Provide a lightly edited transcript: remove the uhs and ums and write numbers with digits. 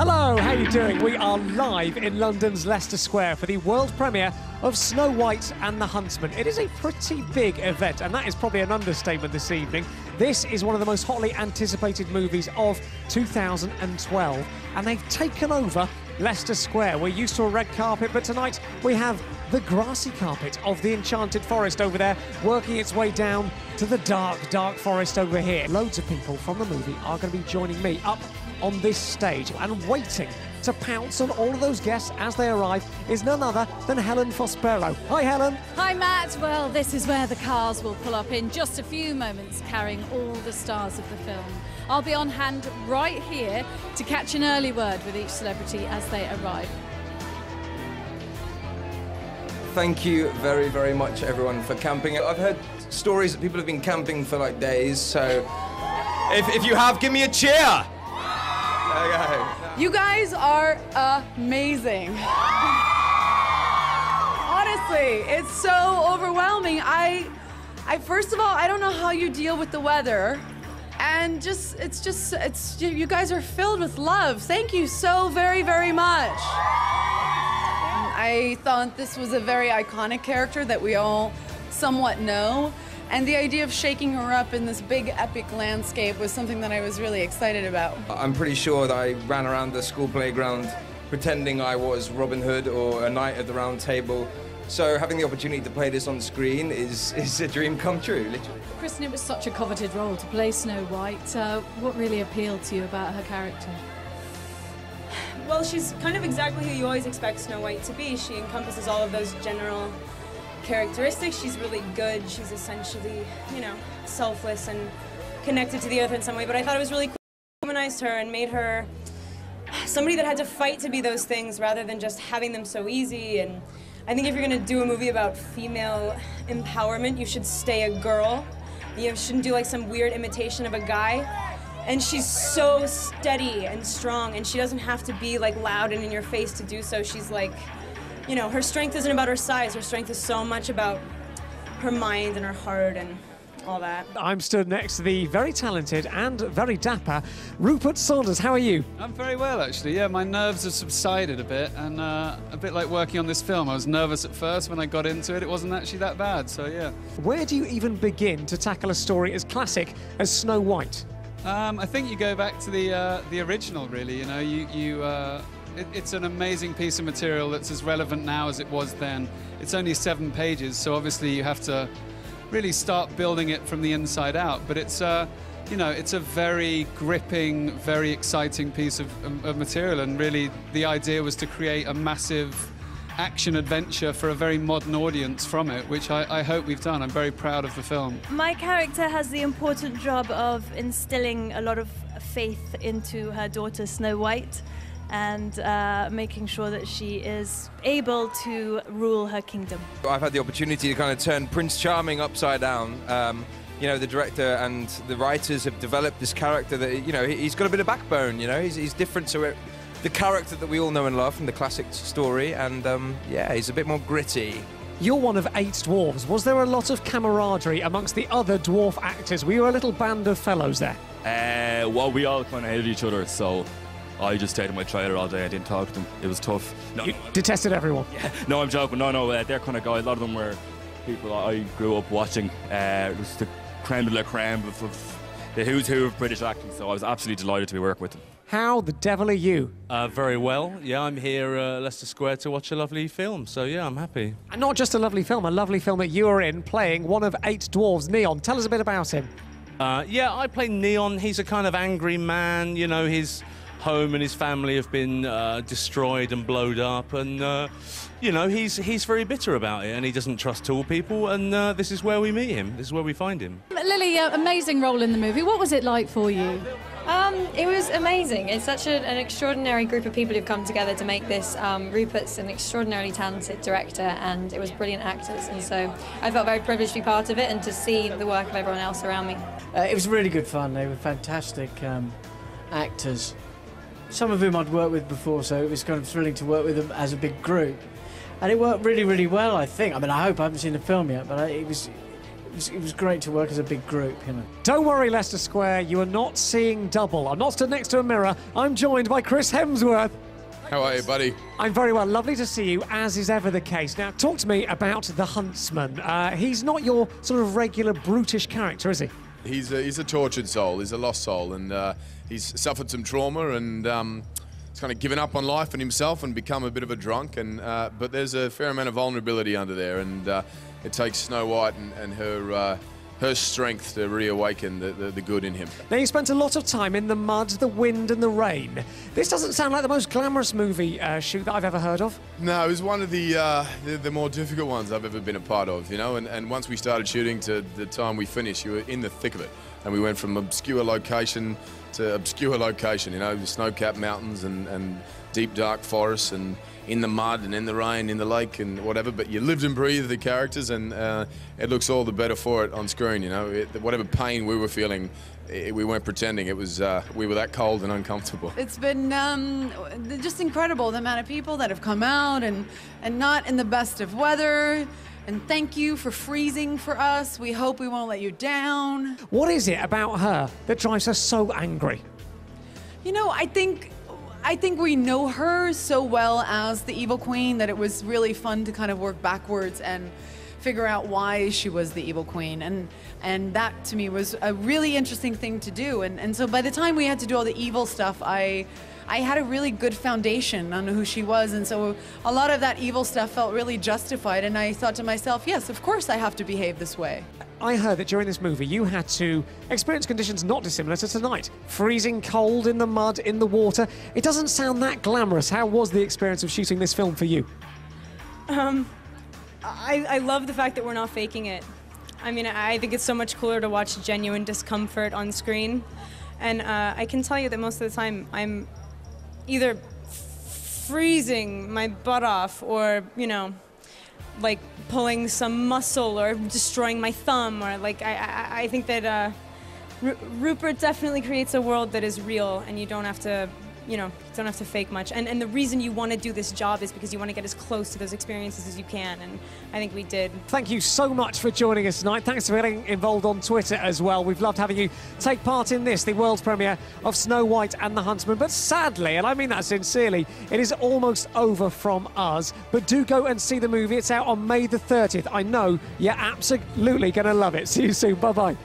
Hello, how you doing? We are live in London's Leicester Square for the world premiere of Snow White and the Huntsman. It is a pretty big event, and that is probably an understatement this evening. This is one of the most hotly anticipated movies of 2012, and they've taken over Leicester Square. We're used to a red carpet, but tonight we have the grassy carpet of the enchanted forest over there, working its way down to the dark, dark forest over here. Loads of people from the movie are going to be joining me up on this stage, and waiting to pounce on all of those guests as they arrive is none other than Helen Fospero. Hi, Helen. Hi, Matt. Well, this is where the cars will pull up in just a few moments, carrying all the stars of the film. I'll be on hand right here to catch an early word with each celebrity as they arrive. Thank you very, very much, everyone, for camping. I've heard stories that people have been camping for like days, so if you have, give me a cheer. Okay. You guys are amazing. Honestly, it's so overwhelming. I first of all, I don't know how you deal with the weather, and you guys are filled with love. Thank you so very, very much. I thought this was a very iconic character that we all somewhat know. And the idea of shaking her up in this big epic landscape was something that I was really excited about. I'm pretty sure that I ran around the school playground pretending I was Robin Hood or a knight at the round table. So having the opportunity to play this on screen is a dream come true, literally. Kristen, it was such a coveted role to play Snow White. What really appealed to you about her character? Well, she's kind of exactly who you always expect Snow White to be. She encompasses all of those general characteristics. She's really good. She's essentially, you know, selfless and connected to the earth in some way. But I thought it was really cool to humanize her and made her somebody that had to fight to be those things rather than just having them so easy. And I think if you're going to do a movie about female empowerment, you should stay a girl. You shouldn't do like some weird imitation of a guy. And she's so steady and strong, and she doesn't have to be like loud and in your face to do so. She's like, you know, her strength isn't about her size. Her strength is so much about her mind and her heart and all that. I'm stood next to the very talented and very dapper Rupert Sanders. How are you? I'm very well, actually. Yeah, my nerves have subsided a bit, and a bit like working on this film. I was nervous at first. When I got into it, it wasn't actually that bad, so yeah. Where do you even begin to tackle a story as classic as Snow White? I think you go back to the original, really. You know, it's an amazing piece of material that's as relevant now as it was then. It's only 7 pages, so obviously you have to really start building it from the inside out. But it's, you know, it's a very gripping, very exciting piece of material, and really the idea was to create a massive action adventure for a very modern audience from it, which I hope we've done. I'm very proud of the film. My character has the important job of instilling a lot of faith into her daughter Snow White, and making sure that she is able to rule her kingdom. I've had the opportunity to kind of turn Prince Charming upside down. You know, the director and the writers have developed this character that, you know, he's got a bit of backbone, you know, he's different to the character that we all know and love from the classic story, and yeah, he's a bit more gritty. You're one of 8 dwarves. Was there a lot of camaraderie amongst the other dwarf actors? Were you a little band of fellows there? Well, we all kind of hated each other, so I just stayed in my trailer all day. I didn't talk to them. It was tough. You detested everyone? Yeah. No, I'm joking. No, they're kind of guys. A lot of them were people I grew up watching. It was the creme de la creme of the who's who of British acting, so I was absolutely delighted to be working with them. How the devil are you? Very well. Yeah, I'm here at Leicester Square to watch a lovely film, so yeah, I'm happy. And not just a lovely film that you are in, playing one of 8 dwarves, Neon. Tell us a bit about him. Yeah, I play Neon. He's a kind of angry man, you know, his home and his family have been destroyed and blowed up, and you know, he's very bitter about it, and he doesn't trust tall people, and this is where we meet him. This is where we find him. Lily, amazing role in the movie. What was it like for you? It was amazing. It's such an extraordinary group of people who've come together to make this. Rupert's an extraordinarily talented director, and it was brilliant actors, and so I felt very privileged to be part of it and to see the work of everyone else around me. It was really good fun. They were fantastic actors, some of whom I'd worked with before, so it was kind of thrilling to work with them as a big group. And it worked really, really well, I think. I mean, I hope I haven't seen the film yet, but it was it was great to work as a big group, you know. Don't worry, Leicester Square, you are not seeing double. I'm not stood next to a mirror. I'm joined by Chris Hemsworth. How are you, buddy? I'm very well. Lovely to see you, as is ever the case. Now, talk to me about the Huntsman. He's not your sort of regular brutish character, is he? He's a tortured soul. He's a lost soul, and he's suffered some trauma, and he's kind of given up on life and himself and become a bit of a drunk. And but there's a fair amount of vulnerability under there, and it takes Snow White and her strength to reawaken the good in him. Now, you spent a lot of time in the mud, the wind and the rain. This doesn't sound like the most glamorous movie shoot that I've ever heard of. No, it was one of the more difficult ones I've ever been a part of, you know, and once we started shooting to the time we finished, you were in the thick of it. And we went from obscure location to obscure location, you know, the snow-capped mountains and deep, dark forests and in the mud and in the rain, in the lake and whatever, but you lived and breathed the characters, and it looks all the better for it on screen, you know. Whatever pain we were feeling, we weren't pretending. It was, we were that cold and uncomfortable. It's been just incredible, the amount of people that have come out and not in the best of weather. And thank you for freezing for us. We hope we won't let you down. What is it about her that drives her so angry? You know, I think we know her so well as the Evil Queen that it was really fun to kind of work backwards and figure out why she was the Evil Queen. And that, to me, was a really interesting thing to do. And so by the time we had to do all the evil stuff, I had a really good foundation on who she was. And so a lot of that evil stuff felt really justified. And I thought to myself, yes, of course I have to behave this way. I heard that during this movie you had to experience conditions not dissimilar to tonight. Freezing cold in the mud, in the water. It doesn't sound that glamorous. How was the experience of shooting this film for you? I love the fact that we're not faking it. I mean, I think it's so much cooler to watch genuine discomfort on screen. And I can tell you that most of the time I'm either freezing my butt off or, you know, like pulling some muscle or destroying my thumb, or like I think that Rupert definitely creates a world that is real, and you don't have to, you know, don't have to fake much. And the reason you want to do this job is because you want to get as close to those experiences as you can, and I think we did. Thank you so much for joining us tonight. Thanks for getting involved on Twitter as well. We've loved having you take part in this, the world premiere of Snow White and the Huntsman. But sadly, and I mean that sincerely, it is almost over from us. But do go and see the movie. It's out on May the 30th. I know you're absolutely going to love it. See you soon. Bye-bye.